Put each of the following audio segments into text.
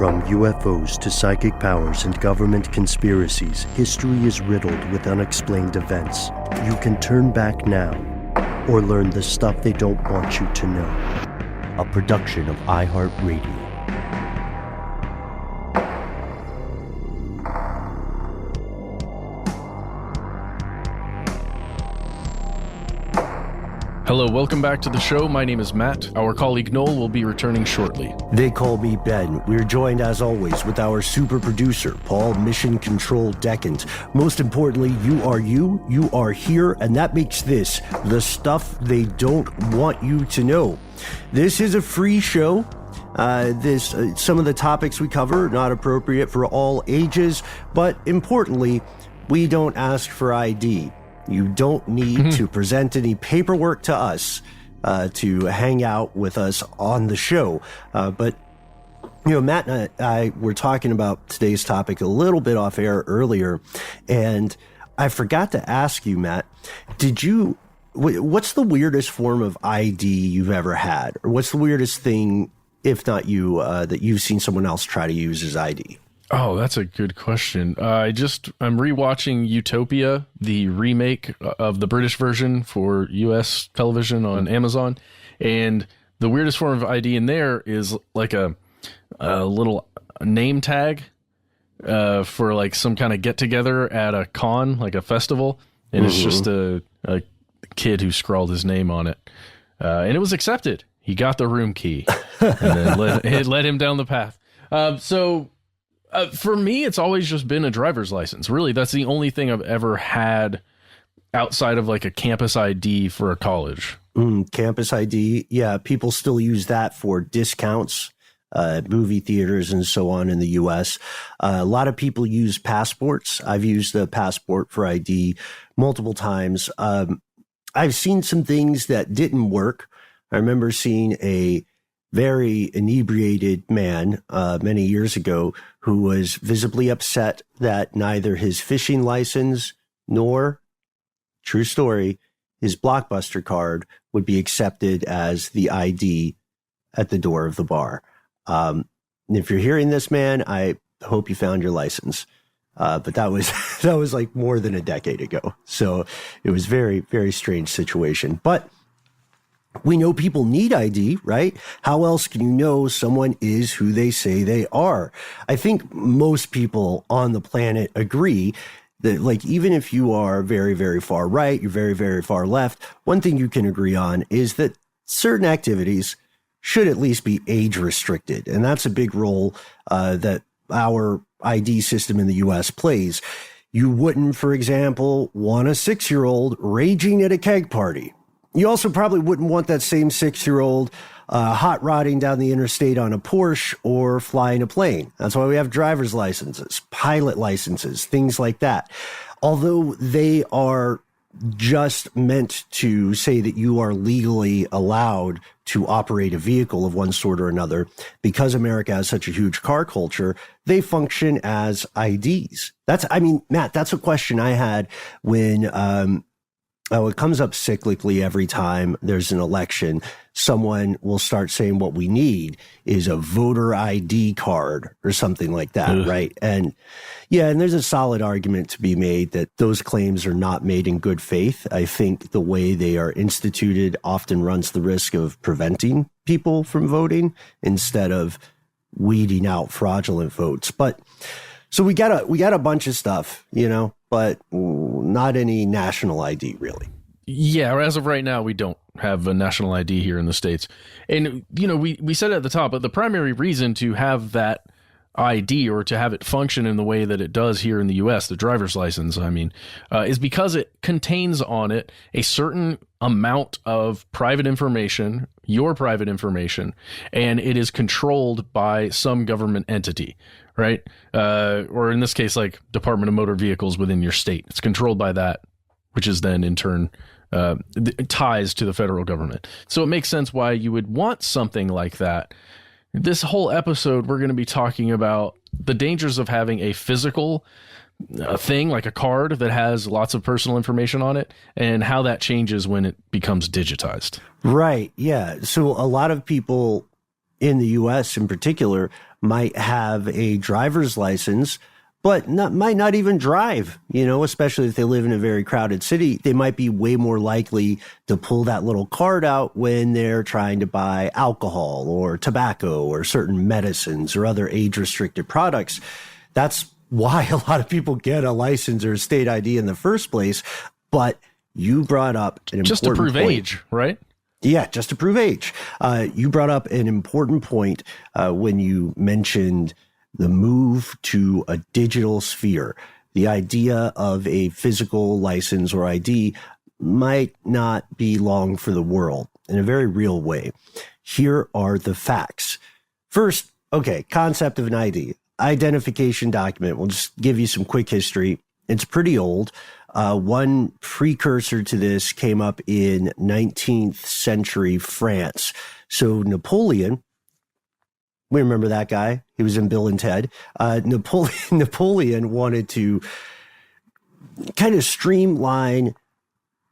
From UFOs to psychic powers and government conspiracies, history is riddled with unexplained events. You can turn back now or learn the stuff they don't want you to know. A production of iHeartRadio. Hello, welcome back to the show. My name is Matt. Our colleague Noel will be returning shortly. They call me Ben. We're joined, as always, with our super producer, Paul Mission Control Deckant. Most importantly, you are here, and that makes this the stuff they don't want you to know. This is a free show. Some of the topics we cover are not appropriate for all ages, but importantly, we don't ask for ID. You don't need to present any paperwork to us to hang out with us on the show. But, you know, Matt and I were talking about today's topic a little bit off air earlier, and I forgot to ask you, Matt, what's the weirdest form of ID you've ever had? Or what's the weirdest thing, if not you, that you've seen someone else try to use as ID? Oh, that's a good question. I'm rewatching Utopia, the remake of the British version for US television on Amazon. And the weirdest form of ID in there is like a little name tag for like some kind of get together at a con, like a festival. And it's just a kid who scrawled his name on it. And it was accepted. He got the room key and then it led him down the path. For me, it's always just been a driver's license. Really, that's the only thing I've ever had outside of like a campus ID for a college. Campus ID. Yeah, people still use that for discounts, movie theaters and so on in the U.S. A lot of people use passports. I've used a passport for ID multiple times. I've seen some things that didn't work. I remember seeing a very inebriated man many years ago who was visibly upset that neither his fishing license nor, true story, his Blockbuster card would be accepted as the ID at the door of the bar. And if you're hearing this, man, I hope you found your license. But that was like more than a decade ago. So it was very, very strange situation. But we know people need ID, right? How else can you know someone is who they say they are? I think most people on the planet agree that, like, even if you are very, very far right, you're very, very far left, one thing you can agree on is that certain activities should at least be age restricted. And that's a big role that our ID system in the U.S. plays. You wouldn't, for example, want a 6-year-old raging at a keg party. You also probably wouldn't want that same 6-year-old hot rodding down the interstate on a Porsche or flying a plane. That's why we have driver's licenses, pilot licenses, things like that. Although they are just meant to say that you are legally allowed to operate a vehicle of one sort or another, because America has such a huge car culture, they function as IDs. Matt, that's a question I had when it comes up cyclically every time there's an election. Someone will start saying what we need is a voter ID card or something like that, right? And there's a solid argument to be made that those claims are not made in good faith. I think the way they are instituted often runs the risk of preventing people from voting instead of weeding out fraudulent votes. But so we got a bunch of stuff, but not any national ID, really. Yeah, as of right now, we don't have a national ID here in the States. And, we said at the top, but the primary reason to have that ID or to have it function in the way that it does here in the U.S., the driver's license, is because it contains on it a certain amount of private information, your private information, and it is controlled by some government entity. Right? Or in this case, like Department of Motor Vehicles within your state. It's controlled by that, which is then in turn ties to the federal government. So it makes sense why you would want something like that. This whole episode, we're going to be talking about the dangers of having a physical thing like a card that has lots of personal information on it and how that changes when it becomes digitized. Right. Yeah. So a lot of people in the U.S. in particular might have a driver's license, but might not even drive, especially if they live in a very crowded city. They might be way more likely to pull that little card out when they're trying to buy alcohol or tobacco or certain medicines or other age-restricted products. That's why a lot of people get a license or a state ID in the first place. But you brought up an important just to prove point. age, right? Yeah, just to prove age. You brought up an important point when you mentioned the move to a digital sphere. The idea of a physical license or ID might not be long for the world in a very real way. Here are the facts. First, concept of an ID. Identification document. We'll just give you some quick history. It's pretty old. One precursor to this came up in 19th century France. So Napoleon, we remember that guy. He was in Bill and Ted. Napoleon wanted to kind of streamline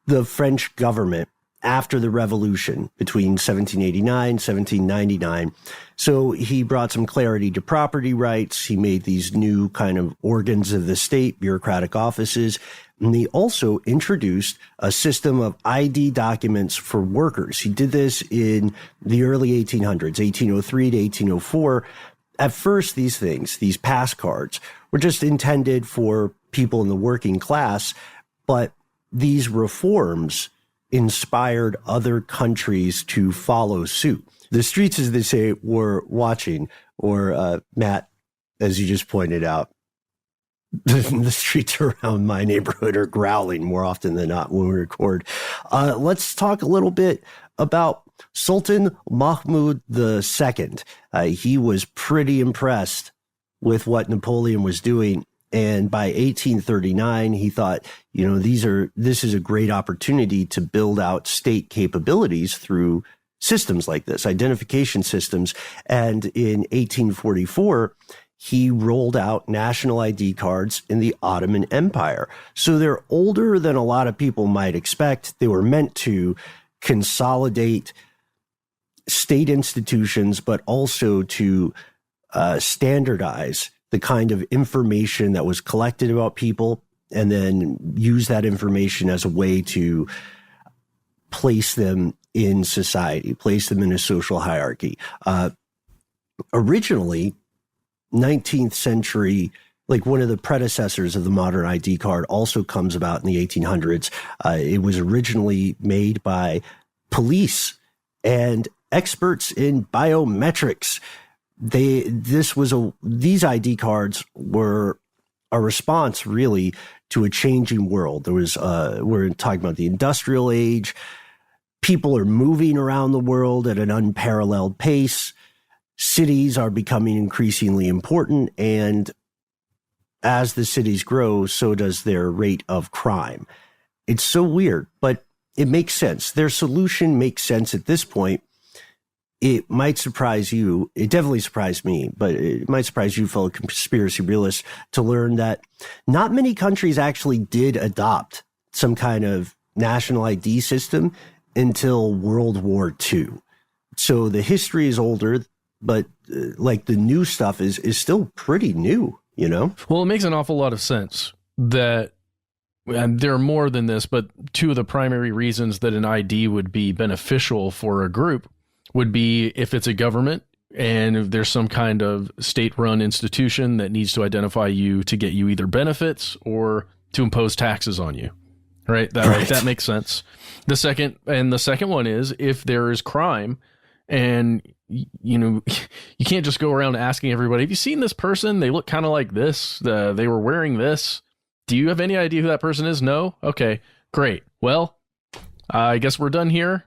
the French government after the revolution between 1789, 1799. So he brought some clarity to property rights. He made these new kind of organs of the state, bureaucratic offices. And he also introduced a system of ID documents for workers. He did this in the early 1800s, 1803 to 1804. At first, these pass cards, were just intended for people in the working class, but these reforms inspired other countries to follow suit. The streets, as they say, were watching, or Matt, as you just pointed out, the streets around my neighborhood are growling more often than not when we record. Let's talk a little bit about Sultan Mahmud II. He was pretty impressed with what Napoleon was doing. And by 1839, he thought, this is a great opportunity to build out state capabilities through systems like this, identification systems. And in 1844, he rolled out national ID cards in the Ottoman Empire. So they're older than a lot of people might expect. They were meant to consolidate state institutions, but also to standardize the kind of information that was collected about people, and then use that information as a way to place them in society, place them in a social hierarchy. Originally, 19th century, like one of the predecessors of the modern ID card, also comes about in the 1800s. It was originally made by police and experts in biometrics. These ID cards were a response really to a changing world. We're talking about the industrial age. People are moving around the world at an unparalleled pace. Cities are becoming increasingly important. And as the cities grow, so does their rate of crime. It's so weird, but it makes sense. Their solution makes sense at this point. It might surprise you. It definitely surprised me, but it might surprise you, fellow conspiracy realists, to learn that not many countries actually did adopt some kind of national ID system until World War II. So the history is older, but like the new stuff is still pretty new, Well, it makes an awful lot of sense that, and there are more than this, but two of the primary reasons that an ID would be beneficial for a group would be if it's a government and if there's some kind of state-run institution that needs to identify you to get you either benefits or to impose taxes on you, right? That makes sense. The second one is if there is crime, and you can't just go around asking everybody, have you seen this person? They look kind of like this. They were wearing this. Do you have any idea who that person is? No? Okay, great. Well, I guess we're done here.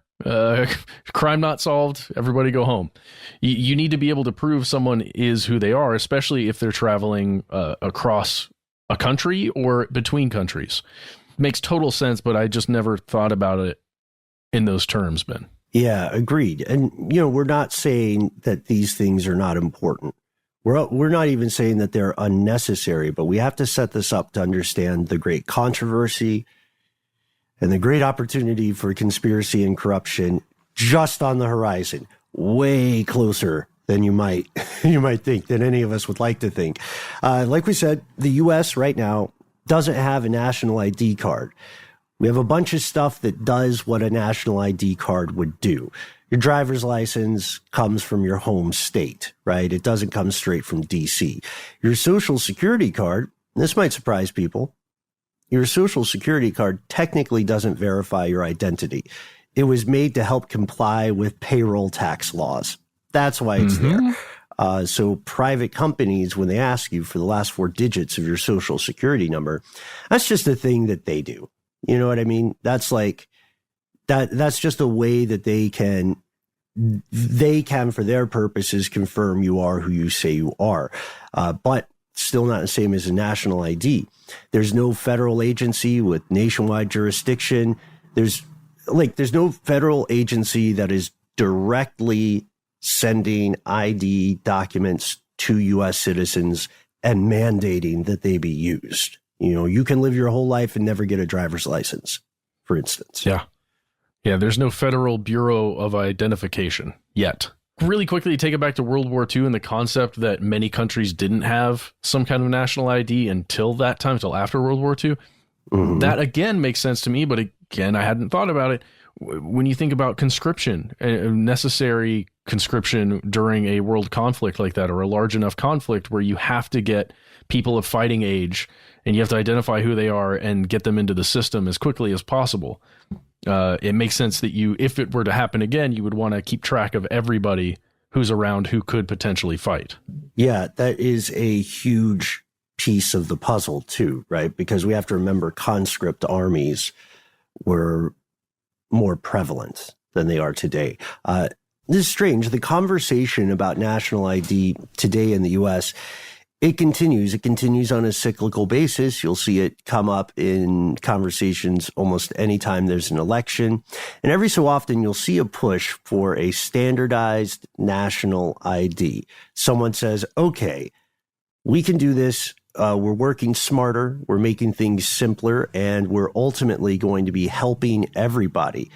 Crime not solved. Everybody go home. You need to be able to prove someone is who they are, especially if they're traveling across a country or between countries. Makes total sense, but I just never thought about it in those terms, Ben. Yeah, agreed. And, we're not saying that these things are not important. We're not even saying that they're unnecessary, but we have to set this up to understand the great controversy and the great opportunity for conspiracy and corruption just on the horizon, way closer than you might think, than any of us would like to think. Like we said, the U.S. right now doesn't have a national ID card. We have a bunch of stuff that does what a national ID card would do. Your driver's license comes from your home state, right? It doesn't come straight from D.C. Your social security card, this might surprise people, your social security card technically doesn't verify your identity. It was made to help comply with payroll tax laws. That's why it's there. So private companies, when they ask you for the last 4 digits of your social security number, that's just a thing that they do. You know what I mean? That's like that's just a way that they can for their purposes confirm you are who you say you are. But still not the same as a national ID. There's no federal agency with nationwide jurisdiction. There's no federal agency that is directly sending ID documents to U.S. citizens and mandating that they be used. You know, you can live your whole life and never get a driver's license, for instance. Yeah. Yeah, there's no Federal Bureau of Identification yet. Really quickly, take it back to World War II and the concept that many countries didn't have some kind of national ID until that time, until after World War II. Mm-hmm. That, again, makes sense to me, but again, I hadn't thought about it. When you think about conscription, necessary conscription during a world conflict like that, or a large enough conflict where you have to get people of fighting age and you have to identify who they are and get them into the system as quickly as possible. It makes sense that if it were to happen again, you would want to keep track of everybody who's around who could potentially fight. Yeah, that is a huge piece of the puzzle too, right? Because we have to remember conscript armies were more prevalent than they are today. This is strange. The conversation about national ID today in the U.S., it continues. It continues on a cyclical basis. You'll see it come up in conversations almost anytime there's an election. And every so often, you'll see a push for a standardized national ID. Someone says, okay, we can do this. We're working smarter. We're making things simpler. And we're ultimately going to be helping everybody.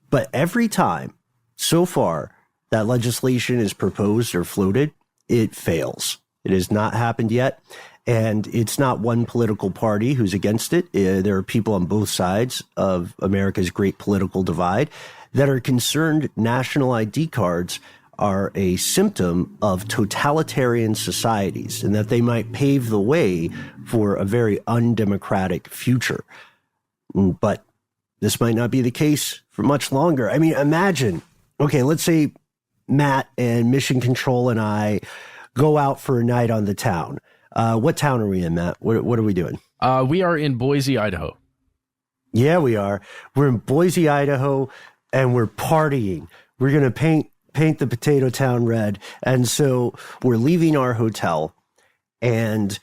But every time so far that legislation is proposed or floated, it fails. It has not happened yet, and it's not one political party who's against it. There are people on both sides of America's great political divide that are concerned national ID cards are a symptom of totalitarian societies and that they might pave the way for a very undemocratic future. But this might not be the case for much longer. I mean, imagine, okay, let's say Matt and Mission Control and I go out for a night on the town. What town are we in, Matt? What are we doing? We are in Boise, Idaho. Yeah, we are. We're in Boise, Idaho, and we're partying. We're going to paint the potato town red. And so we're leaving our hotel, and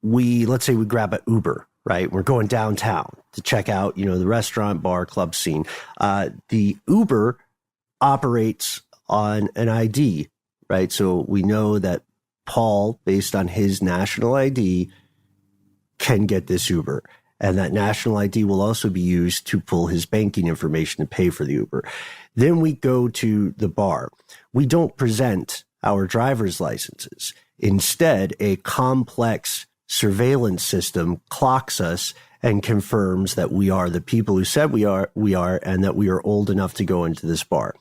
let's say we grab an Uber, right? We're going downtown to check out, the restaurant, bar, club scene. The Uber operates on an ID, right? So we know that Paul, based on his national ID, can get this Uber. And that national ID will also be used to pull his banking information to pay for the Uber. Then we go to the bar. We don't present our driver's licenses. Instead, a complex surveillance system clocks us and confirms that we are the people who said we are, and that we are old enough to go into this bar.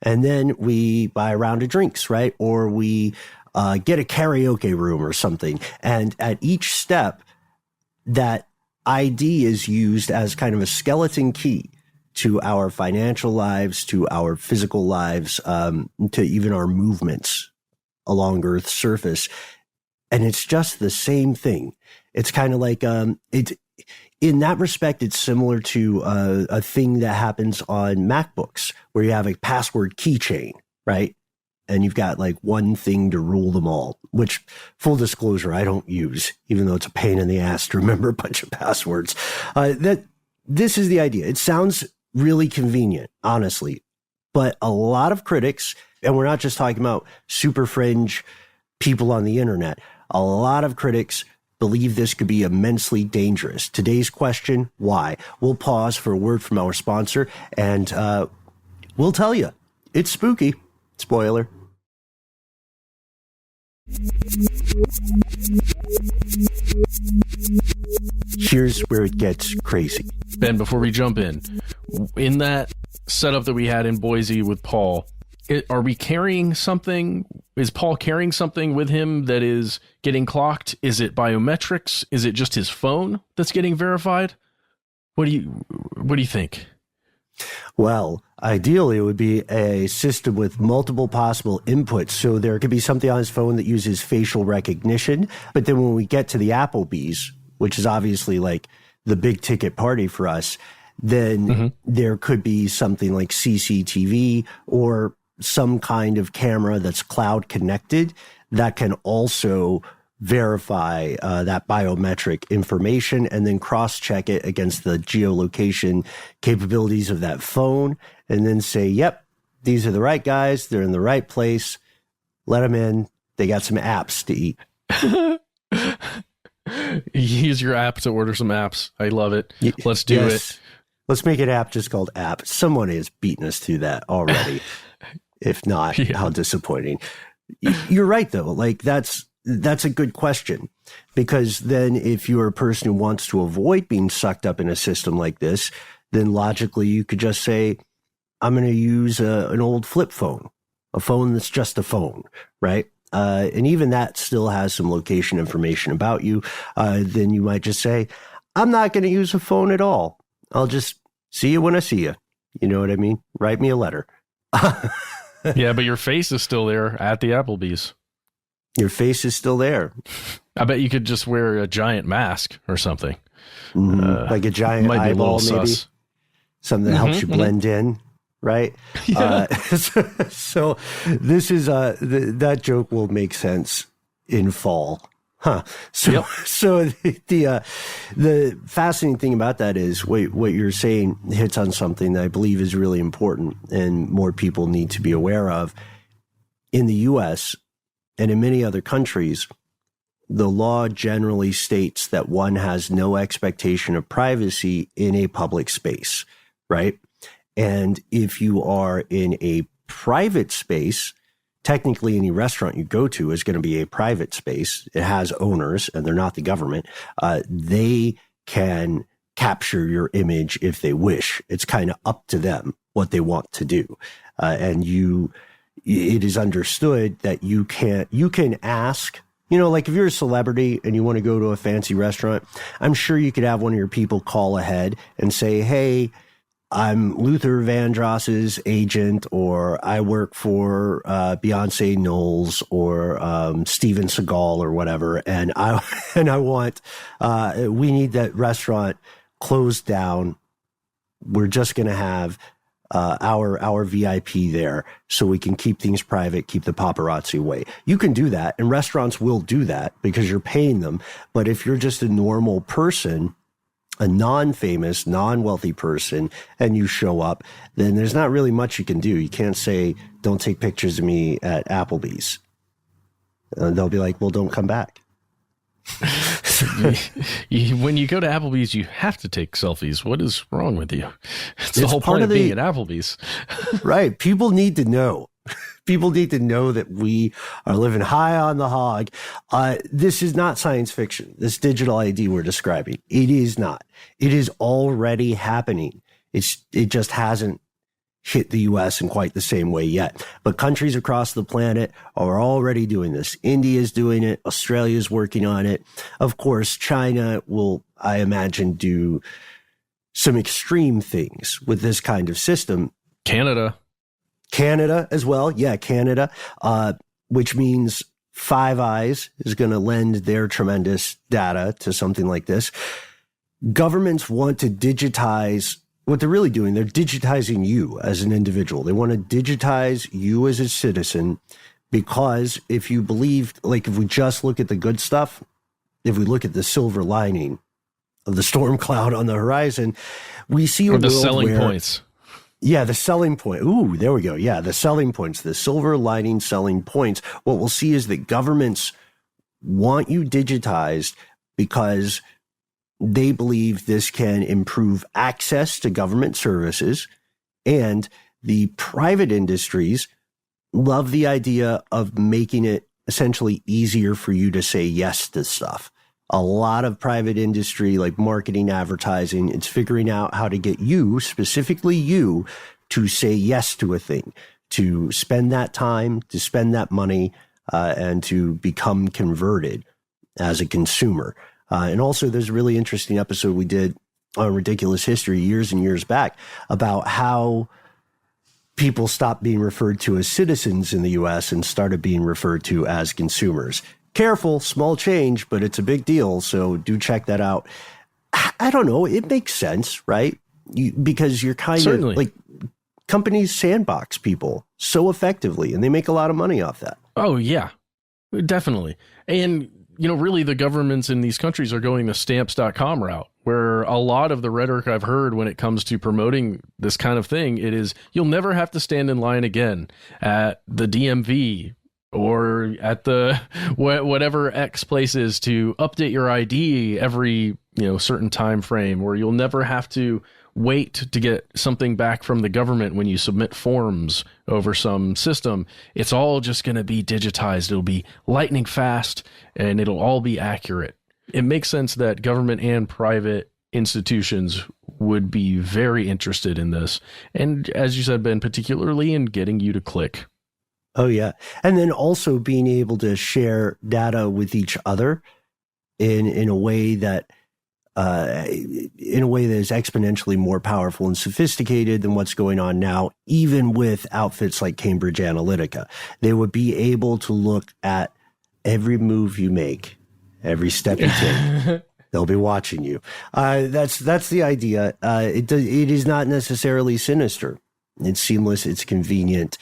And then we buy a round of drinks, right? Or we get a karaoke room or something. And at each step, that ID is used as kind of a skeleton key to our financial lives, to our physical lives, to even our movements along Earth's surface. And it's just the same thing. It's kind of like, in that respect, it's similar to a thing that happens on MacBooks where you have a password keychain, right? And you've got like one thing to rule them all, which, full disclosure, I don't use, even though it's a pain in the ass to remember a bunch of passwords. This is the idea. It sounds really convenient, honestly, but a lot of critics, and we're not just talking about super fringe people on the internet, a lot of critics believe this could be immensely dangerous. Today's question, why? We'll pause for a word from our sponsor, and we'll tell you. It's spooky. Spoiler. Here's where it gets crazy. Ben, before we jump in that setup that we had in Boise with Paul, are we carrying something? Is Paul carrying something with him that is getting clocked? Is it biometrics? Is it just his phone that's getting verified? What do you think? Well, ideally, it would be a system with multiple possible inputs. So there could be something on his phone that uses facial recognition. But then when we get to the Applebee's, which is obviously like the big ticket party for us, then there could be something like CCTV or some kind of camera that's cloud connected that can also verify that biometric information and then cross-check it against the geolocation capabilities of that phone and then say, yep, these are the right guys. They're in the right place. Let them in. They got some apps to eat. Use your app to order some apps. I love it. Let's do it. Let's make an app just called App. Someone has beaten us to that already. If not, how disappointing. You're right, though. Like, that's a good question, because then if you're a person who wants to avoid being sucked up in a system like this, then logically you could just say, I'm going to use an old flip phone, a phone that's just a phone, right? And even that still has some location information about you. Then you might just say, I'm not going to use a phone at all. I'll just see you when I see you. You know what I mean? Write me a letter. Yeah, but your face is still there at the Applebee's. Your face is still there. I bet you could just wear a giant mask or something. Like a giant eyeball, maybe. Something that helps you blend in, right? Yeah. So this is, that joke will make sense in fall. Huh. So, so the fascinating thing about that is what you're saying hits on something that I believe is really important and more people need to be aware of. In the U.S. and in many other countries, the law generally states that one has no expectation of privacy in a public space, right? And if you are in a private space, technically any restaurant you go to is going to be a private space. It has owners and they're not the government. They can capture your image if they wish. It's kind of up to them what they want to do. And it is understood that you can ask, like if you're a celebrity and you want to go to a fancy restaurant, I'm sure you could have one of your people call ahead and say, hey, I'm Luther Vandross's agent, or I work for Beyonce Knowles or Steven Seagal or whatever, and I want we need that restaurant closed down. We're just going to have our VIP there so we can keep things private, keep the paparazzi away. You can do that, and restaurants will do that because you're paying them. But if you're just a normal person, a non-famous, non-wealthy person, and you show up, then there's not really much you can do. You can't say, don't take pictures of me at Applebee's. They'll be like, well, don't come back. When you go to Applebee's, you have to take selfies. What is wrong with you? It's the whole point of being at Applebee's. Right. People need to know. People need to know that we are living high on the hog. This is not science fiction. This digital ID we're describing. It is not. It is already happening. It just hasn't hit the U.S. in quite the same way yet. But countries across the planet are already doing this. India is doing it. Australia is working on it. Of course, China will, I imagine, do some extreme things with this kind of system. Canada as well. Yeah, Canada, which means Five Eyes is going to lend their tremendous data to something like this. Governments want to digitize. What they're really doing, they're digitizing you as an individual. They want to digitize you as a citizen, because if you believe, like if we just look at the good stuff, if we look at the silver lining of the storm cloud on the horizon, we see a world the selling points. Yeah, the selling point. Ooh, there we go. Yeah, the selling points, the silver lining selling points. What we'll see is that governments want you digitized because they believe this can improve access to government services, and the private industries love the idea of making it essentially easier for you to say yes to stuff. A lot of private industry, like marketing, advertising, it's figuring out how to get you, specifically you, to say yes to a thing, to spend that time, to spend that money, and to become converted as a consumer. And also, there's a really interesting episode we did on Ridiculous History years and years back about how people stopped being referred to as citizens in the U.S. and started being referred to as consumers. Careful, small change, but it's a big deal. So do check that out. I don't know. It makes sense, right? Because you're kind Certainly. of like companies sandbox people so effectively, and they make a lot of money off that. Oh, yeah, definitely. And, really the governments in these countries are going the stamps.com route, where a lot of the rhetoric I've heard when it comes to promoting this kind of thing, it is, you'll never have to stand in line again at the DMV or at the whatever X place is to update your ID every certain time frame, or you'll never have to wait to get something back from the government when you submit forms over some system. It's all just going to be digitized. It'll be lightning fast and it'll all be accurate. It makes sense that government and private institutions would be very interested in this. And as you said, Ben, particularly in getting you to click. Oh, yeah. And then also being able to share data with each other in a way that is exponentially more powerful and sophisticated than what's going on now, even with outfits like Cambridge Analytica. They would be able to look at every move you make, every step you take. They'll be watching you. That's the idea. It is not necessarily sinister. It's seamless. It's convenient.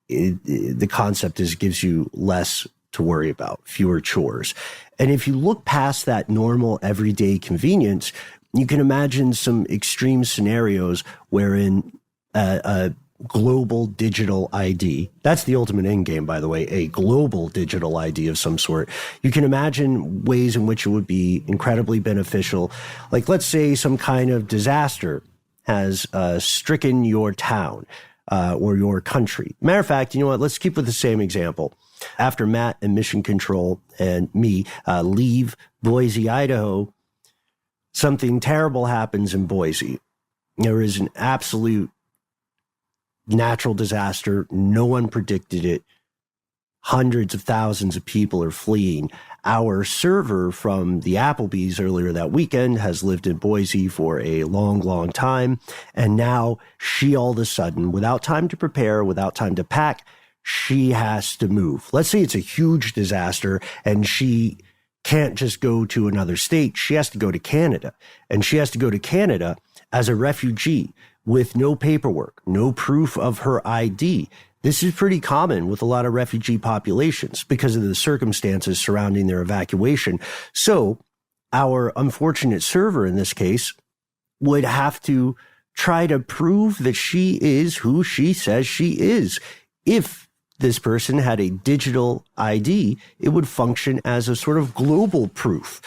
The concept gives you less to worry about, fewer chores. And if you look past that normal everyday convenience, you can imagine some extreme scenarios wherein a global digital ID, that's the ultimate end game, by the way, a global digital ID of some sort. You can imagine ways in which it would be incredibly beneficial. Like, let's say some kind of disaster has stricken your town or your country. Matter of fact, you know what? Let's keep with the same example. After Matt and Mission Control and me leave Boise, Idaho, something terrible happens in Boise. There is an absolute natural disaster. No one predicted it. Hundreds of thousands of people are fleeing. Our server from the Applebee's earlier that weekend has lived in Boise for a long, long time. And now she all of a sudden, without time to prepare, without time to pack, she has to move. Let's say it's a huge disaster and she can't just go to another state. She has to go to Canada. And she has to go to Canada as a refugee with no paperwork, no proof of her ID. This is pretty common with a lot of refugee populations because of the circumstances surrounding their evacuation. So our unfortunate server in this case would have to try to prove that she is who she says she is. If this person had a digital ID, it would function as a sort of global proof.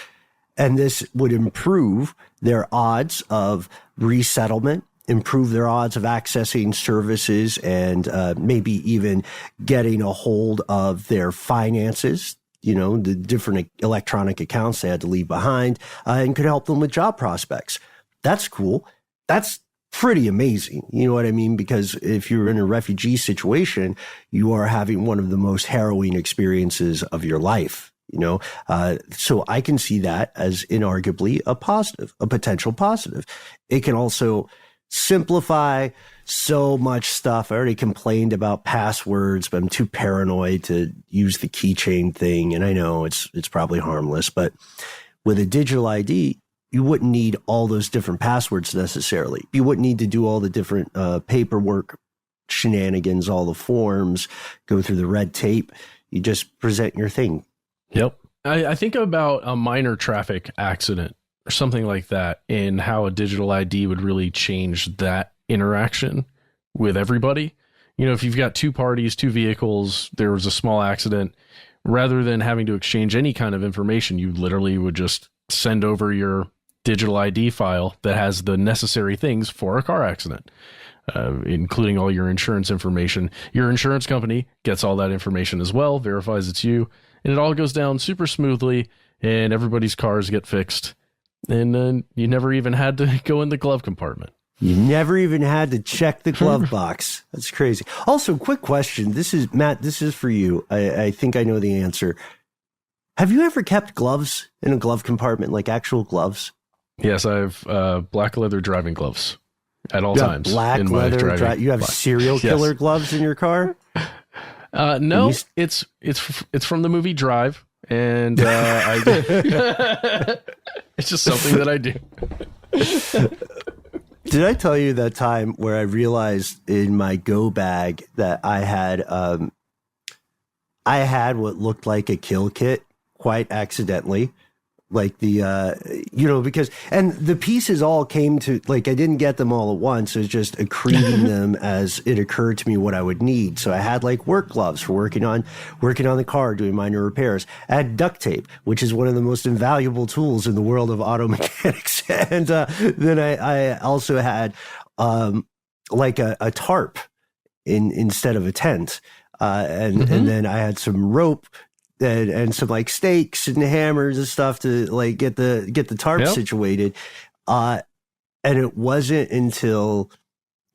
And this would improve their odds of resettlement, improve their odds of accessing services, and maybe even getting a hold of their finances, the different electronic accounts they had to leave behind, and could help them with job prospects. That's cool. That's pretty amazing. You know what I mean? Because if you're in a refugee situation, you are having one of the most harrowing experiences of your life, So I can see that as inarguably a positive, a potential positive. It can also simplify so much stuff. I already complained about passwords, but I'm too paranoid to use the keychain thing. And I know it's probably harmless, but with a digital ID, you wouldn't need all those different passwords necessarily. You wouldn't need to do all the different paperwork shenanigans, all the forms, go through the red tape. You just present your thing. Yep. I think about a minor traffic accident or something like that, and how a digital ID would really change that interaction with everybody. If you've got two parties, two vehicles, there was a small accident, rather than having to exchange any kind of information, you literally would just send over your digital ID file that has the necessary things for a car accident, including all your insurance information. Your insurance company gets all that information as well, verifies it's you, and it all goes down super smoothly, and everybody's cars get fixed. And you never even had to go in the glove compartment. You never even had to check the glove box. That's crazy. Also, quick question. This is, Matt, this is for you. I think I know the answer. Have you ever kept gloves in a glove compartment, like actual gloves? Yes, I have black leather driving gloves at all times. Black leather. You have serial killer gloves in your car? No, it's from the movie Drive, and it's just something that I do. Did I tell you that time where I realized in my go bag that I had what looked like a kill kit quite accidentally? Like because the pieces all came to, like, I didn't get them all at once. It was just accreting them as it occurred to me what I would need. So I had like work gloves for working on the car, doing minor repairs. I had duct tape, which is one of the most invaluable tools in the world of auto mechanics. And then I also had like a tarp instead of a tent. And then I had some rope and some like stakes and hammers and stuff to like get the tarp situated. And it wasn't until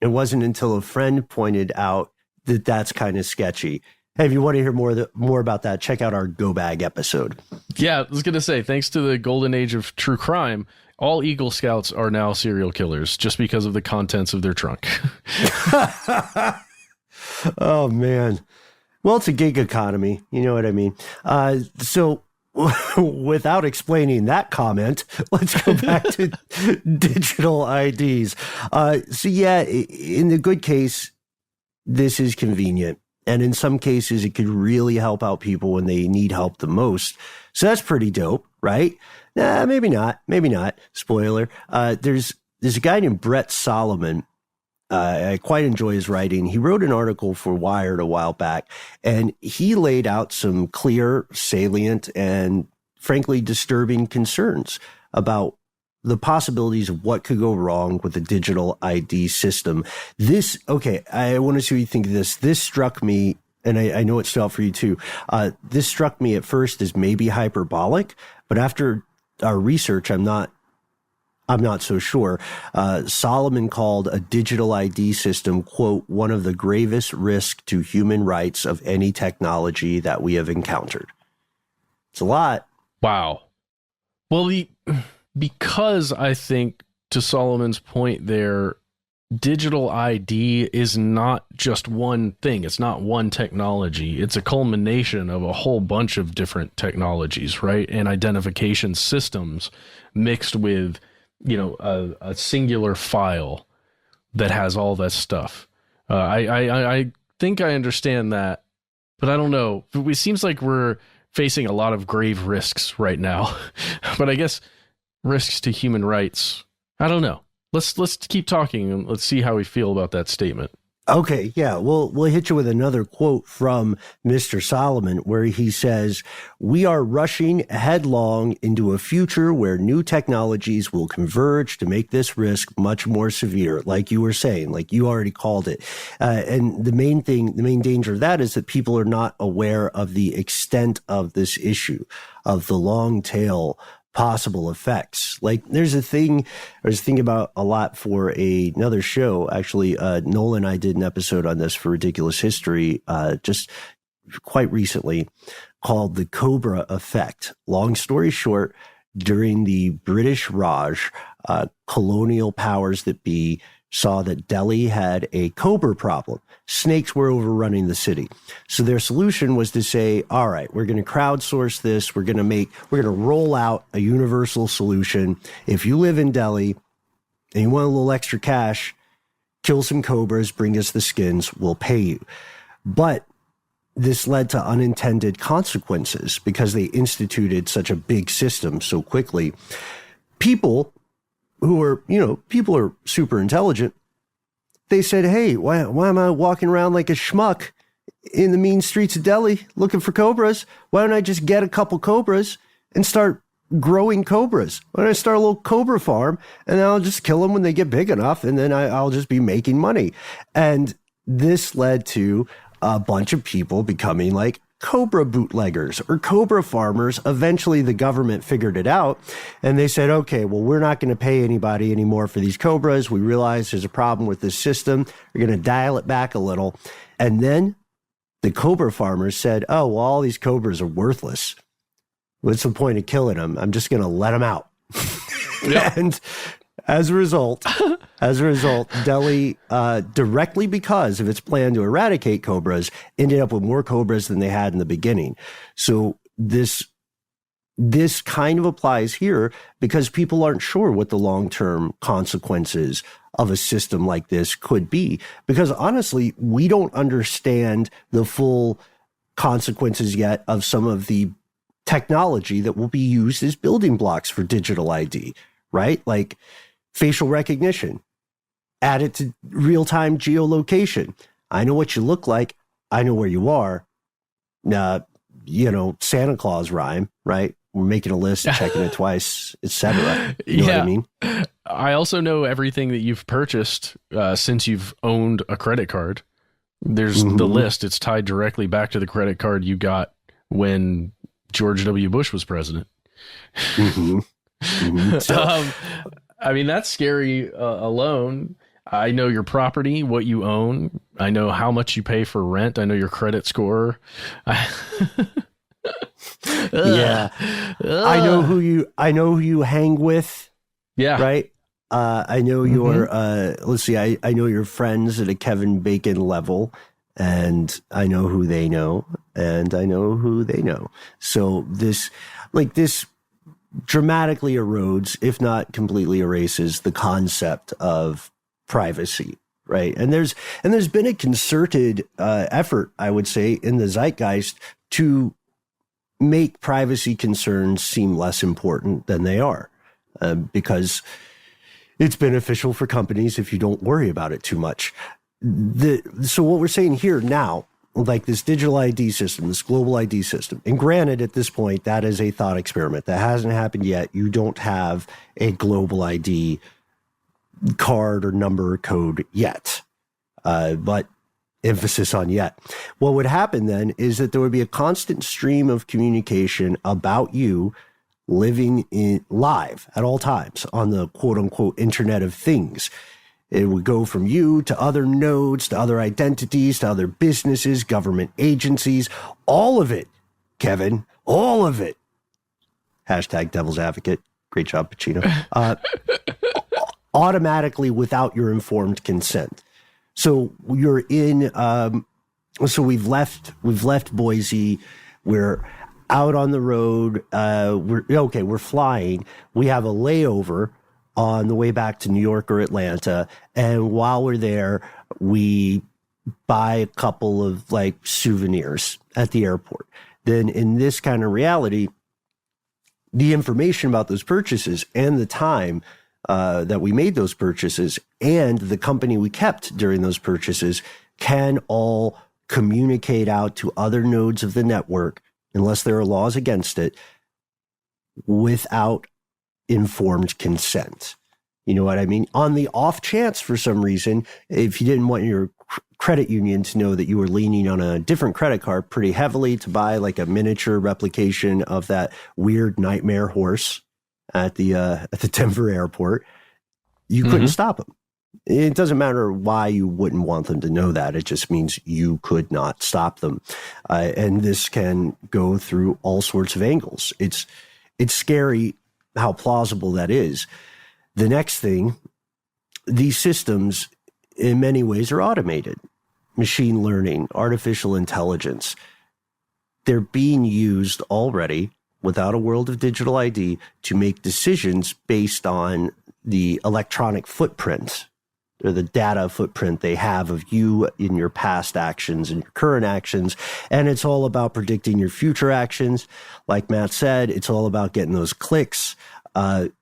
a friend pointed out that that's kind of sketchy. Hey, if you want to hear more about that, check out our Go Bag episode. Yeah, I was going to say, thanks to the golden age of true crime, all Eagle Scouts are now serial killers just because of the contents of their trunk. Oh, man. Well, it's a gig economy. You know what I mean? So without explaining that comment, let's go back to digital IDs. So yeah, in the good case, this is convenient. And in some cases, it could really help out people when they need help the most. So that's pretty dope, right? Nah, maybe not. Maybe not. Spoiler. There's a guy named Brett Solomon. I quite enjoy his writing. He wrote an article for Wired a while back, and he laid out some clear, salient, and frankly disturbing concerns about the possibilities of what could go wrong with the digital ID system. I want to see what you think of this. This struck me, and I know it stood out for you too. This struck me at first as maybe hyperbolic, but after our research, I'm not so sure. Solomon called a digital ID system, quote, one of the gravest risks to human rights of any technology that we have encountered. It's a lot. Wow. Well, because I think, to Solomon's point there, digital ID is not just one thing. It's not one technology. It's a culmination of a whole bunch of different technologies, right? And identification systems mixed with a singular file that has all that stuff. I think I understand that, but I don't know. It seems like we're facing a lot of grave risks right now, but I guess risks to human rights, I don't know. Let's keep talking and let's see how we feel about that statement. Okay, yeah, we'll hit you with another quote from Mr. Solomon where he says, "We are rushing headlong into a future where new technologies will converge to make this risk much more severe," like you were saying, like you already called it. And the main danger of that is that people are not aware of the extent of this issue, of the long tail possible effects. Like there's a thing I was thinking about a lot for another show. Actually, Nolan and I did an episode on this for Ridiculous History just quite recently called the Cobra Effect. Long story short, during the British Raj, colonial powers that be saw that Delhi had a cobra problem. Snakes were overrunning the city. So their solution was to say, all right, we're going to crowdsource this. We're going to roll out a universal solution. If you live in Delhi and you want a little extra cash, kill some cobras, bring us the skins, we'll pay you. But this led to unintended consequences because they instituted such a big system so quickly. People are super intelligent. They said, hey, why am I walking around like a schmuck in the mean streets of Delhi looking for cobras? Why don't I just get a couple cobras and start growing cobras? Why don't I start a little cobra farm and then I'll just kill them when they get big enough and then I'll just be making money. And this led to a bunch of people becoming like Cobra bootleggers or Cobra farmers. Eventually, the government figured it out, and they said, okay, well, we're not going to pay anybody anymore for these Cobras. We realize there's a problem with this system. We're going to dial it back a little. And then the Cobra farmers said, oh, well, all these Cobras are worthless. What's the point of killing them? I'm just going to let them out. Yeah. And as a result, Delhi, directly because of its plan to eradicate Cobras, ended up with more Cobras than they had in the beginning. So this kind of applies here because people aren't sure what the long-term consequences of a system like this could be. Because honestly, we don't understand the full consequences yet of some of the technology that will be used as building blocks for digital ID, right? Like facial recognition, add it to real-time geolocation. I know what you look like. I know where you are. Santa Claus rhyme, right? We're making a list, checking it twice, etc. You know what I mean? I also know everything that you've purchased since you've owned a credit card. There's the list. It's tied directly back to the credit card you got when George W. Bush was president. So, I mean, that's scary alone. I know your property, what you own. I know how much you pay for rent. I know your credit score. Yeah. I know who you hang with. Yeah. Right. I know your, let's see, I know your friends at a Kevin Bacon level, and I know who they know, and I know who they know. So this dramatically erodes, if not completely erases, the concept of privacy, right? And there's been a concerted effort, I would say, in the zeitgeist to make privacy concerns seem less important than they are, because it's beneficial for companies if you don't worry about it too much. So what we're saying here now, like this digital ID system, this global ID system, and granted at this point, that is a thought experiment. That hasn't happened yet. You don't have a global ID card or number or code yet, but emphasis on yet. What would happen then is that there would be a constant stream of communication about you living in live at all times on the quote unquote Internet of Things. It would go from you to other nodes, to other identities, to other businesses, government agencies, all of it, Kevin, all of it. Hashtag devil's advocate. Great job, Pacino. Automatically without your informed consent. So you're in, so we've left Boise. We're out on the road. We're flying. We have a layover on the way back to New York or Atlanta. And while we're there, we buy a couple of like souvenirs at the airport. Then in this kind of reality, the information about those purchases and the time that we made those purchases and the company we kept during those purchases can all communicate out to other nodes of the network, unless there are laws against it, without informed consent. You know what I mean? On the off chance, for some reason, if you didn't want your credit union to know that you were leaning on a different credit card pretty heavily to buy like a miniature replication of that weird nightmare horse at the Denver airport, you couldn't stop them. It doesn't matter why you wouldn't want them to know that. It just means you could not stop them. And this can go through all sorts of angles. It's scary how plausible that is. The next thing, these systems in many ways are automated. Machine learning, artificial intelligence, they're being used already without a world of digital ID to make decisions based on the electronic footprint or the data footprint they have of you in your past actions and your current actions. And it's all about predicting your future actions. Like Matt said, it's all about getting those clicks. And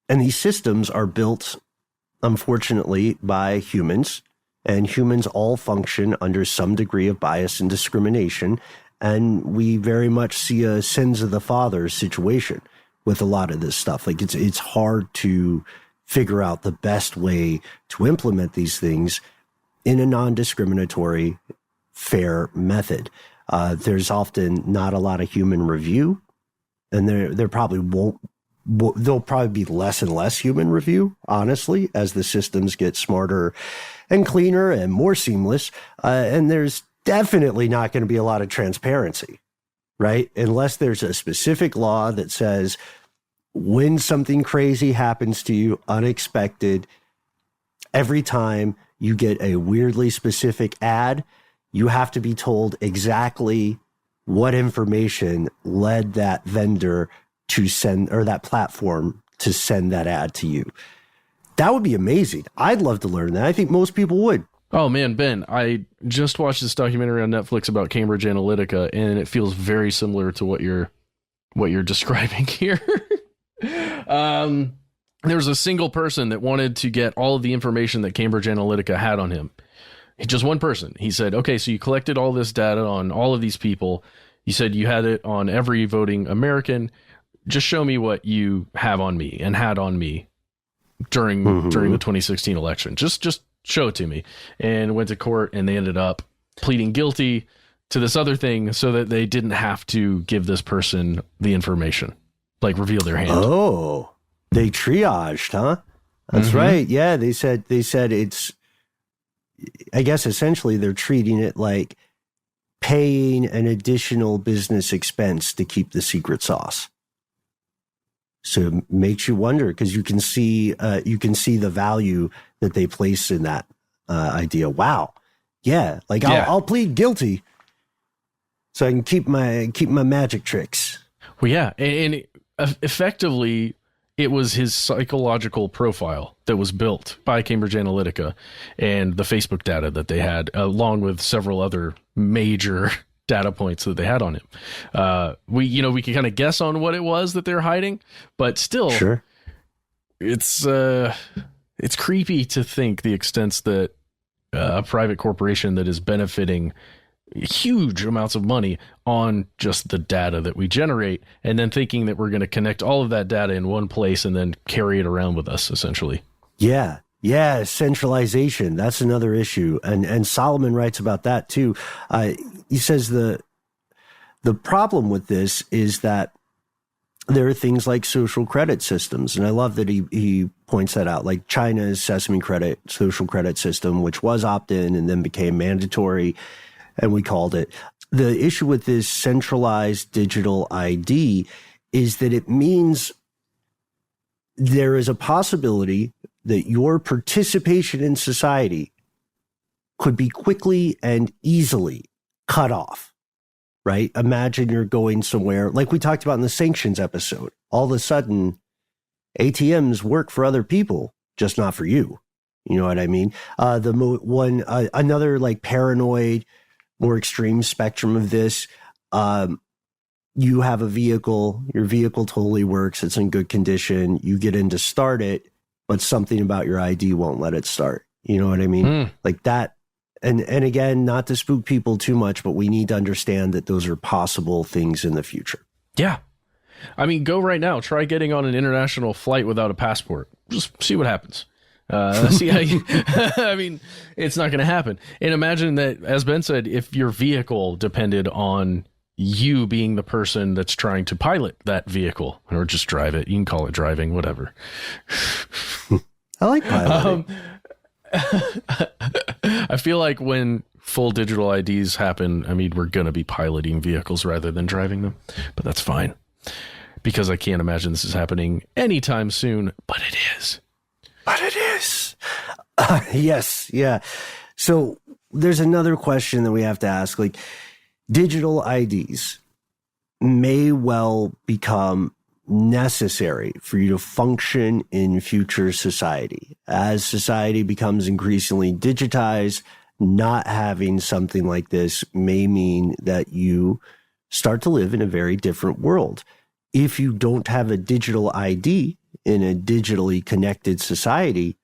these systems are built, unfortunately, by humans, and humans all function under some degree of bias and discrimination. And we very much see a sins of the father situation with a lot of this stuff. Like it's hard to figure out the best way to implement these things in a non-discriminatory, fair method. There's often not a lot of human review, and there probably there'll probably be less and less human review, honestly, as the systems get smarter and cleaner and more seamless. And there's definitely not going to be a lot of transparency, right? Unless there's a specific law that says when something crazy happens to you, unexpected, every time you get a weirdly specific ad, you have to be told exactly what information led that vendor to send, or that platform to send that ad to you. That would be amazing. I'd love to learn that. I think most people would. Oh man, Ben, I just watched this documentary on Netflix about Cambridge Analytica, and it feels very similar to what you're describing here. There was a single person that wanted to get all of the information that Cambridge Analytica had on him. Just one person. He said, okay, so you collected all this data on all of these people. You said you had it on every voting American. Just show me what you have on me and had on me during the 2016 election. Just show it to me. And went to court, and they ended up pleading guilty to this other thing so that they didn't have to give this person the information, like reveal their hand. Oh, they triaged, huh? That's right. Yeah, they said it's, I guess essentially they're treating it like paying an additional business expense to keep the secret sauce. So it makes you wonder, because you can see the value that they place in that idea. Wow, yeah, like yeah. I'll plead guilty so I can keep my magic tricks. Well, yeah, and effectively, it was his psychological profile that was built by Cambridge Analytica and the Facebook data that they had, along with several other major data points that they had on him. We can kind of guess on what it was that they're hiding, but still, sure, it's creepy to think the extents that a private corporation that is benefiting huge amounts of money on just the data that we generate, and then thinking that we're going to connect all of that data in one place and then carry it around with us, essentially. Yeah. Centralization. That's another issue. And Solomon writes about that too. He says the problem with this is that there are things like social credit systems. And I love that he points that out, like China's Sesame Credit social credit system, which was opt-in and then became mandatory. And we called it. The issue with this centralized digital ID is that it means there is a possibility that your participation in society could be quickly and easily cut off, right? Imagine you're going somewhere, like we talked about in the sanctions episode. All of a sudden, ATMs work for other people, just not for you. You know what I mean? Another like paranoid, more extreme spectrum of this, you have a vehicle, your vehicle totally works, it's in good condition, you get in to start it, but something about your ID won't let it start. You know what I mean? Like that. And again, not to spook people too much, but we need to understand that those are possible things in the future. Yeah. I mean, go right now, try getting on an international flight without a passport. Just see what happens. See how you, I mean, it's not going to happen. And imagine that, as Ben said, if your vehicle depended on you being the person that's trying to pilot that vehicle or just drive it. You can call it driving, whatever. I like piloting. I feel like when full digital IDs happen, I mean, we're going to be piloting vehicles rather than driving them, but that's fine because I can't imagine this is happening anytime soon, but it is. Yes. Yeah. So there's another question that we have to ask, like digital IDs may well become necessary for you to function in future society. As society becomes increasingly digitized, not having something like this may mean that you start to live in a very different world. If you don't have a digital ID in a digitally connected society,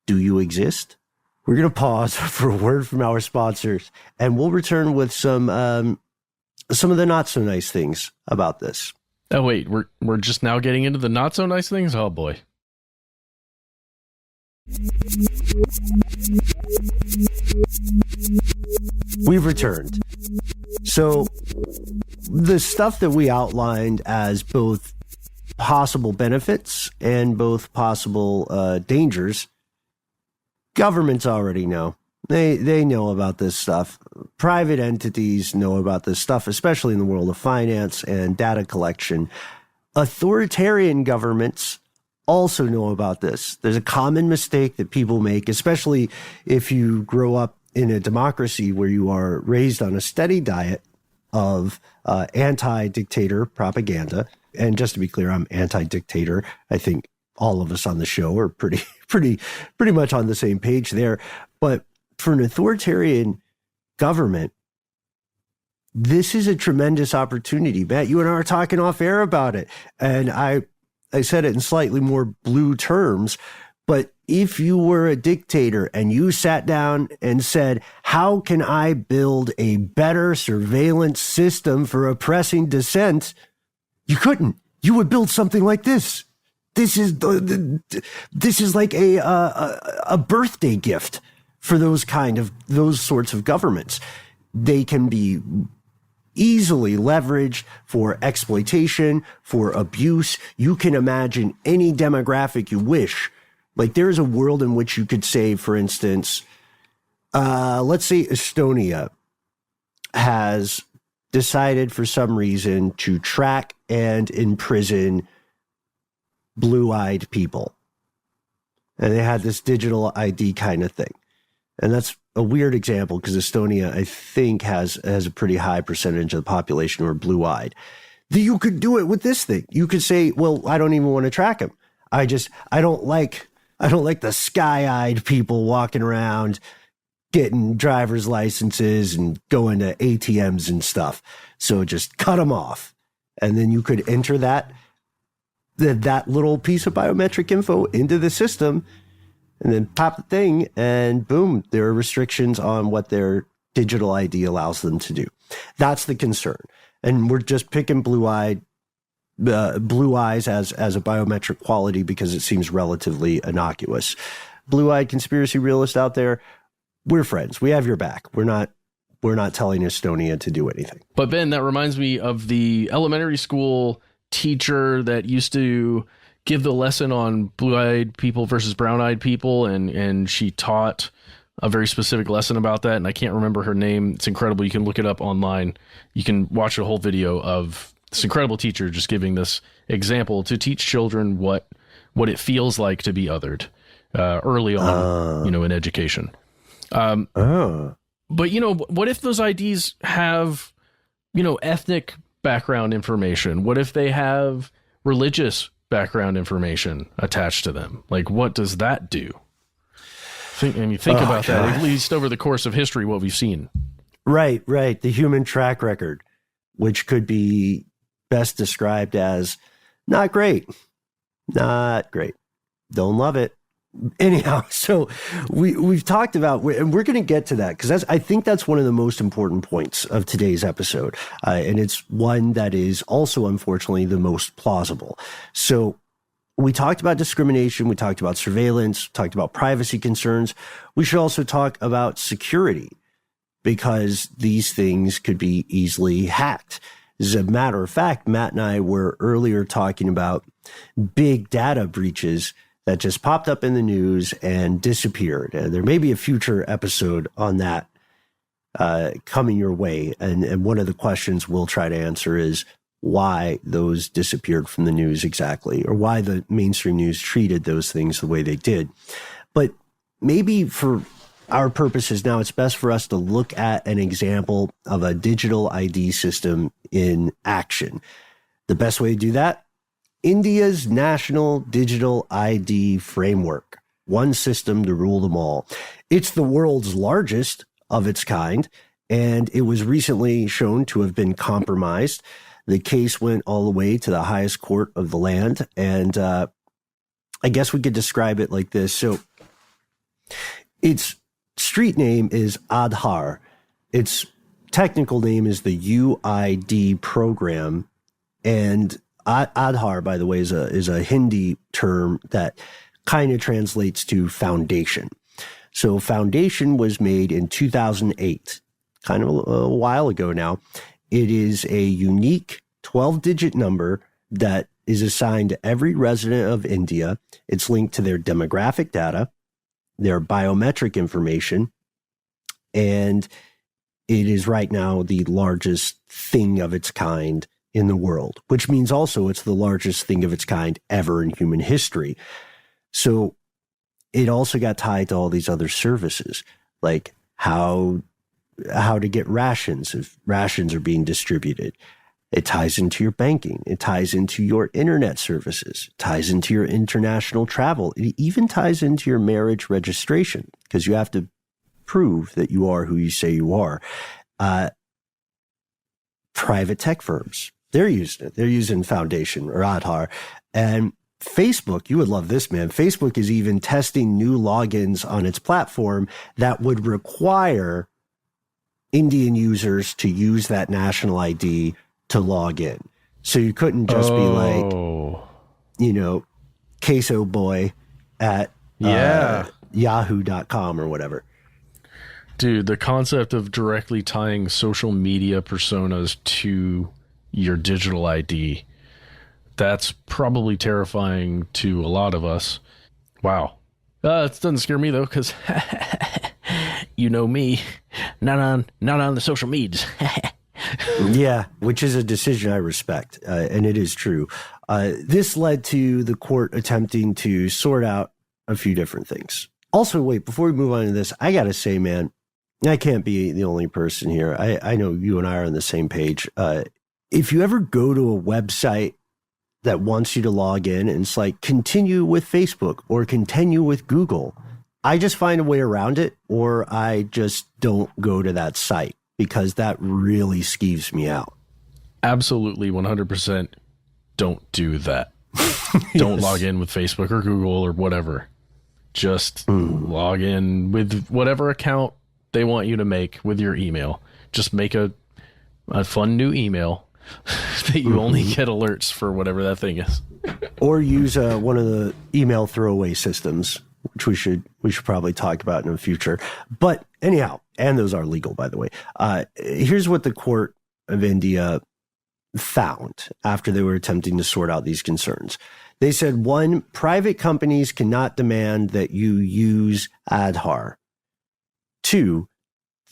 do you exist? We're going to pause for a word from our sponsors, and we'll return with some of the not so nice things about this. Oh, wait, we're just now getting into the not so nice things? Oh, boy. We've returned. So the stuff that we outlined as both possible benefits and both possible dangers, governments already know. They know about this stuff. Private entities know about this stuff, especially in the world of finance and data collection. Authoritarian governments also know about this. There's a common mistake that people make, especially if you grow up in a democracy where you are raised on a steady diet of anti-dictator propaganda. And just to be clear, I'm anti-dictator. I think all of us on the show are pretty much on the same page there. But for an authoritarian government, this is a tremendous opportunity. Matt, you and I are talking off air about it. And I said it in slightly more blue terms, but if you were a dictator and you sat down and said, how can I build a better surveillance system for oppressing dissent? You couldn't. You would build something like this. This is like a birthday gift for those sorts of governments. They can be easily leveraged for exploitation, for abuse. You can imagine any demographic you wish. Like there's a world in which you could say, for instance, let's say Estonia has decided for some reason to track and imprison blue-eyed people. And they had this digital ID kind of thing. And that's a weird example because Estonia, I think, has a pretty high percentage of the population who are blue-eyed. You could do it with this thing. You could say, well, I don't even want to track him. I don't like the sky-eyed people walking around getting driver's licenses and going to ATMs and stuff. So just cut them off. And then you could enter that little piece of biometric info into the system and then pop the thing and boom, there are restrictions on what their digital ID allows them to do. That's the concern. And we're just picking blue eyes as a biometric quality because it seems relatively innocuous. Blue-eyed conspiracy realists out there, we're friends. We have your back. We're not telling Estonia to do anything. But Ben, that reminds me of the elementary school teacher that used to give the lesson on blue-eyed people versus brown-eyed people, and she taught a very specific lesson about that, and I can't remember her name. It's incredible. You can look it up online. You can watch a whole video of this incredible teacher just giving this example to teach children what it feels like to be othered early on, in education. But, what if those IDs have, ethnic background information? What if they have religious background information attached to them? Like, what does that do? Think about that, at least over the course of history, what we've seen. Right. The human track record, which could be best described as not great. Don't love it. Anyhow, so we've talked about, and we're going to get to that because I think that's one of the most important points of today's episode. And it's one that is also, unfortunately, the most plausible. So we talked about discrimination. We talked about surveillance, talked about privacy concerns. We should also talk about security because these things could be easily hacked. As a matter of fact, Matt and I were earlier talking about big data breaches that just popped up in the news and disappeared. And there may be a future episode on that coming your way. And one of the questions we'll try to answer is why those disappeared from the news exactly, or why the mainstream news treated those things the way they did. But maybe for our purposes now, it's best for us to look at an example of a digital ID system in action. The best way to do that? India's National Digital ID Framework. One system to rule them all. It's the world's largest of its kind, and it was recently shown to have been compromised. The case went all the way to the highest court of the land, and I guess we could describe it like this. So its street name is Aadhaar. Its technical name is the UID program, and Aadhaar, by the way, is a Hindi term that kind of translates to foundation. So foundation was made in 2008, kind of a while ago now. It is a unique 12-digit number that is assigned to every resident of India. It's linked to their demographic data, their biometric information, and it is right now the largest thing of its kind in the world, which means also it's the largest thing of its kind ever in human history. So it also got tied to all these other services, like how to get rations if rations are being distributed. It ties into your banking. It ties into your internet services. It ties into your international travel. It even ties into your marriage registration, because you have to prove that you are who you say you are. Private tech firms, they're using it. They're using Foundation or Aadhaar. And Facebook, you would love this, man. Facebook is even testing new logins on its platform that would require Indian users to use that national ID to log in. So you couldn't just be like, queso boy at yahoo.com or whatever. Dude, the concept of directly tying social media personas to your digital ID, that's probably terrifying to a lot of us. Wow. It doesn't scare me, though, because you know me, not on the social medias. Yeah, which is a decision I respect, and it is true. This led to the court attempting to sort out a few different things. Also, wait, before we move on to this, I got to say, man, I can't be the only person here. I know you and I are on the same page. If you ever go to a website that wants you to log in and it's like continue with Facebook or continue with Google, I just find a way around it, or I just don't go to that site, because that really skeeves me out. Absolutely, 100% don't do that. Don't log in with Facebook or Google or whatever. Just log in with whatever account they want you to make with your email. Just make a fun new email that you only get alerts for whatever that thing is. Or use one of the email throwaway systems, which we should probably talk about in the future. But anyhow, and those are legal, by the way. Here's what the court of India found after they were attempting to sort out these concerns. They said, 1, private companies cannot demand that you use Aadhaar. 2,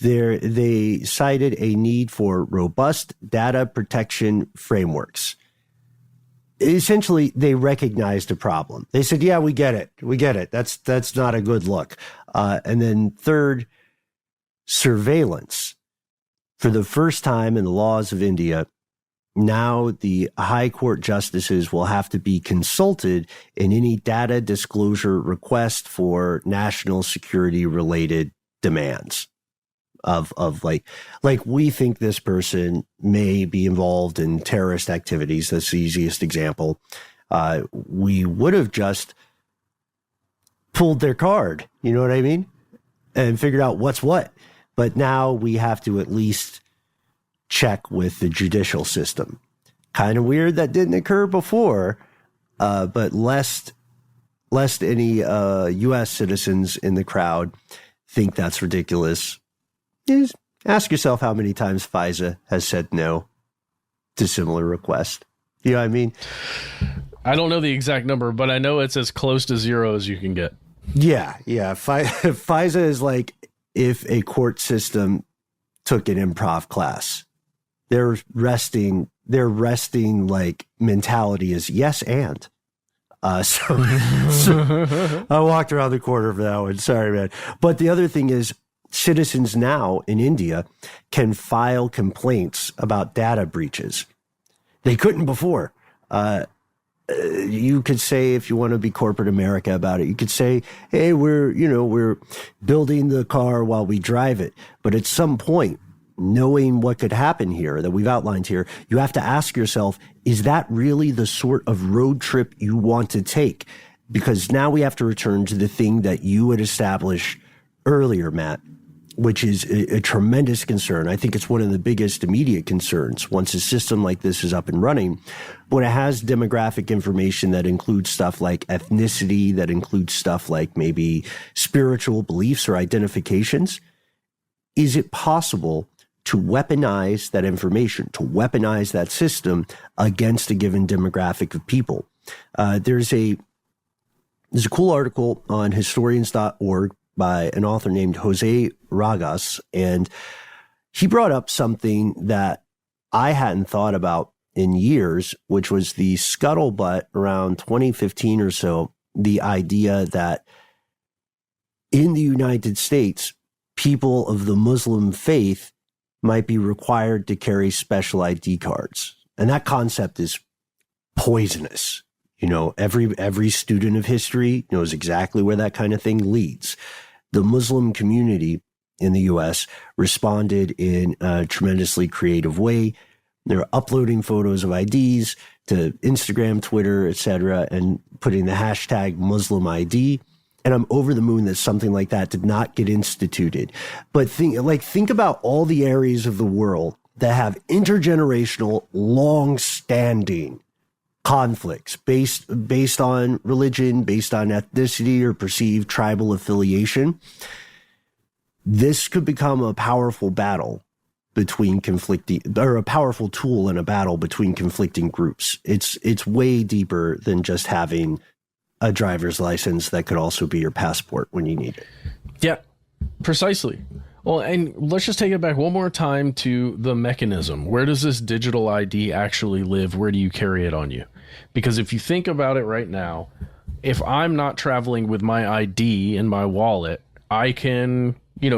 they cited a need for robust data protection frameworks. Essentially, they recognized a problem. They said, yeah, we get it. We get it. That's not a good look. And then 3rd, surveillance. For the first time in the laws of India, now the high court justices will have to be consulted in any data disclosure request for national security related demands of like we think this person may be involved in terrorist activities. That's the easiest example. We would have just pulled their card, you know what I mean? And figured out what's what. But now we have to at least check with the judicial system. Kind of weird that didn't occur before, but lest any U.S. citizens in the crowd think that's ridiculous, just ask yourself how many times FISA has said no to similar requests. You know what I mean? I don't know the exact number, but I know it's as close to 0 as you can get. Yeah. FISA is like if a court system took an improv class. Their resting like mentality is yes and. So I walked around the corner for that one. Sorry, man. But the other thing is, citizens now in India can file complaints about data breaches. They couldn't before. You could say, if you want to be corporate America about it, you could say, hey, we're building the car while we drive it. But at some point, knowing what could happen here that we've outlined here, you have to ask yourself, is that really the sort of road trip you want to take? Because now we have to return to the thing that you had established earlier, Matt, which is a tremendous concern. I think it's one of the biggest immediate concerns once a system like this is up and running. When it has demographic information that includes stuff like ethnicity, that includes stuff like maybe spiritual beliefs or identifications, is it possible to weaponize that information, to weaponize that system against a given demographic of people. There's a cool article on historians.org by an author named Jose Ragas, and he brought up something that I hadn't thought about in years, which was the scuttlebutt around 2015 or so, the idea that in the United States, people of the Muslim faith might be required to carry special ID cards. And that concept is poisonous. You know, every student of history knows exactly where that kind of thing leads. The Muslim community in the US responded in a tremendously creative way. They're uploading photos of IDs to Instagram, Twitter, etc., and putting the hashtag Muslim ID. And I'm over the moon that something like that did not get instituted. But think about all the areas of the world that have intergenerational, long-standing conflicts based on religion, based on ethnicity or perceived tribal affiliation. This could become a powerful battle between a powerful tool in a battle between conflicting groups. It's way deeper than just having a driver's license that could also be your passport when you need it. Yeah, precisely. Well, and let's just take it back one more time to the mechanism. Where does this digital ID actually live? Where do you carry it on you? Because if you think about it right now, if I'm not traveling with my ID in my wallet, I can,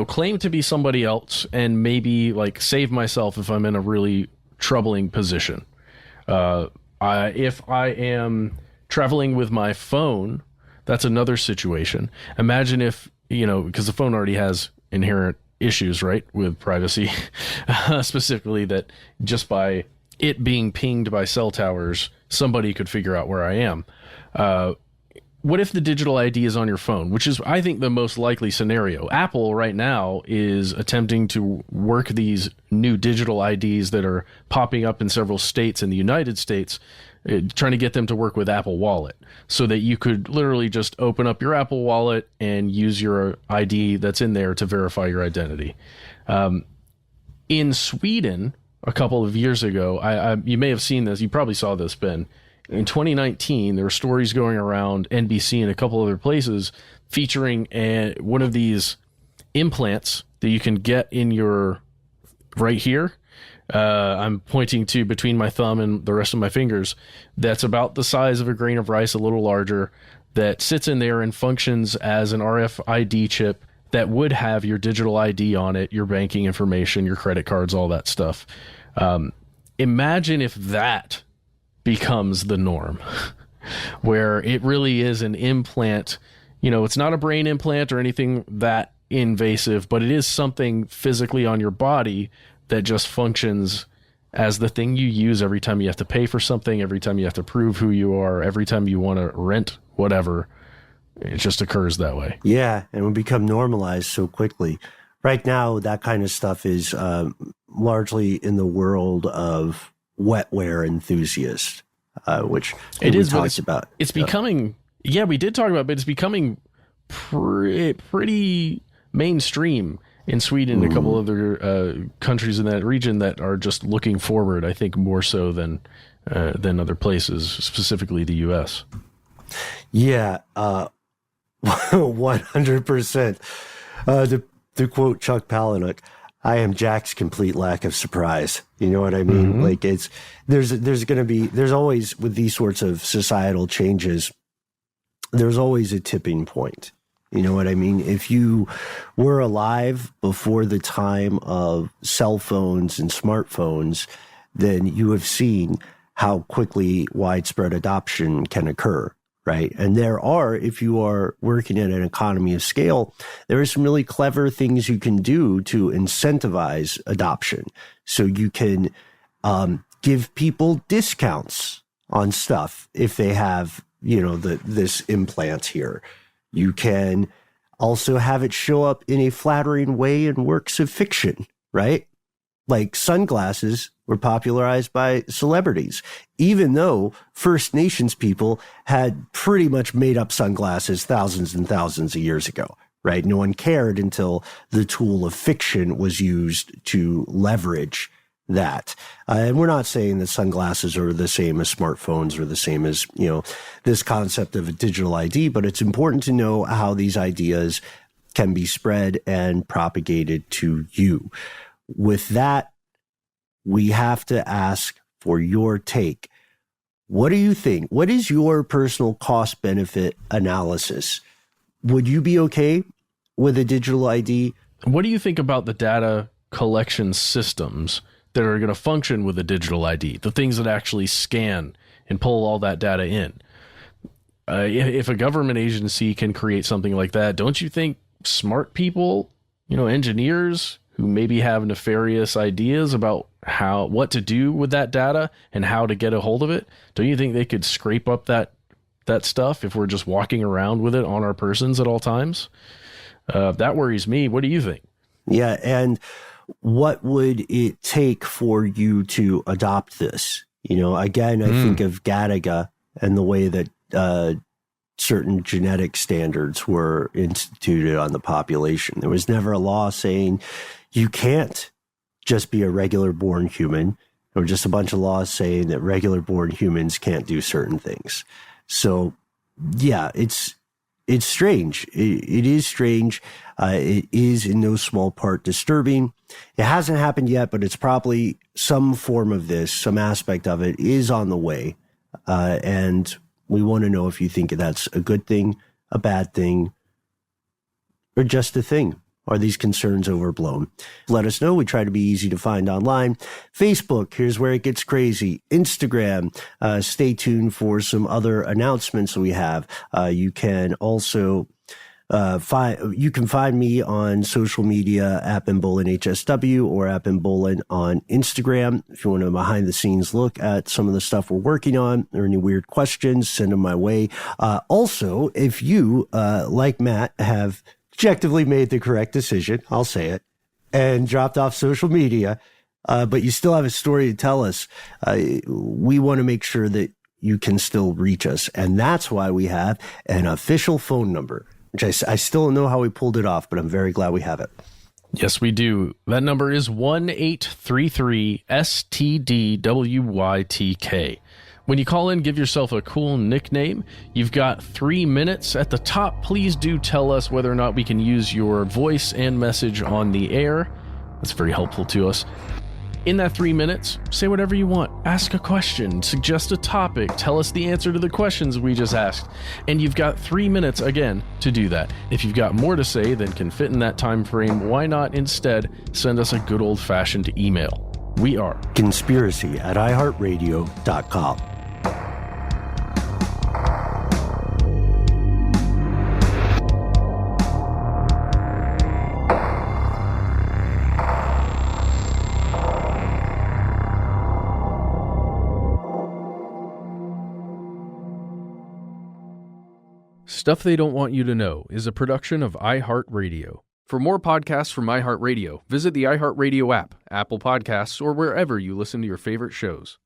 claim to be somebody else and maybe save myself if I'm in a really troubling position. If I am traveling with my phone, that's another situation. Imagine if, because the phone already has inherent issues, right, with privacy, specifically that just by it being pinged by cell towers, somebody could figure out where I am. What if the digital ID is on your phone, which is, I think, the most likely scenario? Apple right now is attempting to work these new digital IDs that are popping up in several states in the United States, trying to get them to work with Apple Wallet so that you could literally just open up your Apple Wallet and use your ID that's in there to verify your identity. In Sweden, a couple of years ago, you may have seen this. You probably saw this, Ben. In 2019, there were stories going around NBC and a couple other places featuring one of these implants that you can get in your right here. I'm pointing to between my thumb and the rest of my fingers. That's about the size of a grain of rice, a little larger, that sits in there and functions as an RFID chip that would have your digital ID on it, your banking information, your credit cards, all that stuff. Imagine if that becomes the norm, where it really is an implant. It's not a brain implant or anything that invasive, but it is something physically on your body that just functions as the thing you use every time you have to pay for something, every time you have to prove who you are, every time you want to rent whatever. It just occurs that way. Yeah, and it would become normalized so quickly. Right now, that kind of stuff is largely in the world of wetware enthusiasts, which we talked about. It's becoming, we did talk about, but it's becoming pretty mainstream in Sweden and a couple other countries in that region that are just looking forward, I think, more so than other places, specifically the U.S. Yeah, 100%. To quote Chuck Palahniuk, I am Jack's complete lack of surprise. You know what I mean? Mm-hmm. There's always, with these sorts of societal changes, there's always a tipping point. You know what I mean? If you were alive before the time of cell phones and smartphones, then you have seen how quickly widespread adoption can occur, right? And if you are working at an economy of scale, there are some really clever things you can do to incentivize adoption. So you can give people discounts on stuff if they have, this implant here. You can also have it show up in a flattering way in works of fiction, right? Like sunglasses were popularized by celebrities, even though First Nations people had pretty much made up sunglasses thousands and thousands of years ago, right? No one cared until the tool of fiction was used to leverage that. And we're not saying that sunglasses are the same as smartphones or the same as, this concept of a digital ID, but it's important to know how these ideas can be spread and propagated to you. With that, we have to ask for your take. What do you think? What is your personal cost benefit analysis? Would you be okay with a digital ID? What do you think about the data collection systems that are going to function with a digital ID? The things that actually scan and pull all that data in. If a government agency can create something like that, don't you think smart people, engineers who maybe have nefarious ideas about what to do with that data and how to get a hold of it, don't you think they could scrape up that stuff if we're just walking around with it on our persons at all times? That worries me. What do you think? Yeah, and what would it take for you to adopt this? Again, I think of Gattaca and the way that certain genetic standards were instituted on the population. There was never a law saying you can't just be a regular born human, or just a bunch of laws saying that regular born humans can't do certain things. So yeah, it's strange. It is strange. It is in no small part disturbing. It hasn't happened yet, but it's probably some form of this, some aspect of it is on the way. And we want to know if you think that's a good thing, a bad thing, or just a thing. Are these concerns overblown? Let us know. We try to be easy to find online. Facebook, here's where it gets crazy. Instagram, stay tuned for some other announcements we have. You can also find me on social media at BenBolinHSW or at BenBolin on Instagram. If you want a behind the scenes look at some of the stuff we're working on or any weird questions, send them my way. Also, if you, like Matt, have objectively made the correct decision, I'll say it, and dropped off social media, but you still have a story to tell us, we want to make sure that you can still reach us. And that's why we have an official phone number, which I still don't know how we pulled it off, but I'm very glad we have it. Yes, we do. That number is 1-833-STDWYTK. When you call in, give yourself a cool nickname. You've got 3 minutes. At the top, please do tell us whether or not we can use your voice and message on the air. That's very helpful to us. In that 3 minutes, say whatever you want. Ask a question, suggest a topic, tell us the answer to the questions we just asked. And you've got 3 minutes, again, to do that. If you've got more to say than can fit in that time frame, why not instead send us a good old-fashioned email? We are conspiracy@iHeartRadio.com. Stuff They Don't Want You to Know is a production of iHeartRadio. For more podcasts from iHeartRadio, visit the iHeartRadio app, Apple Podcasts, or wherever you listen to your favorite shows.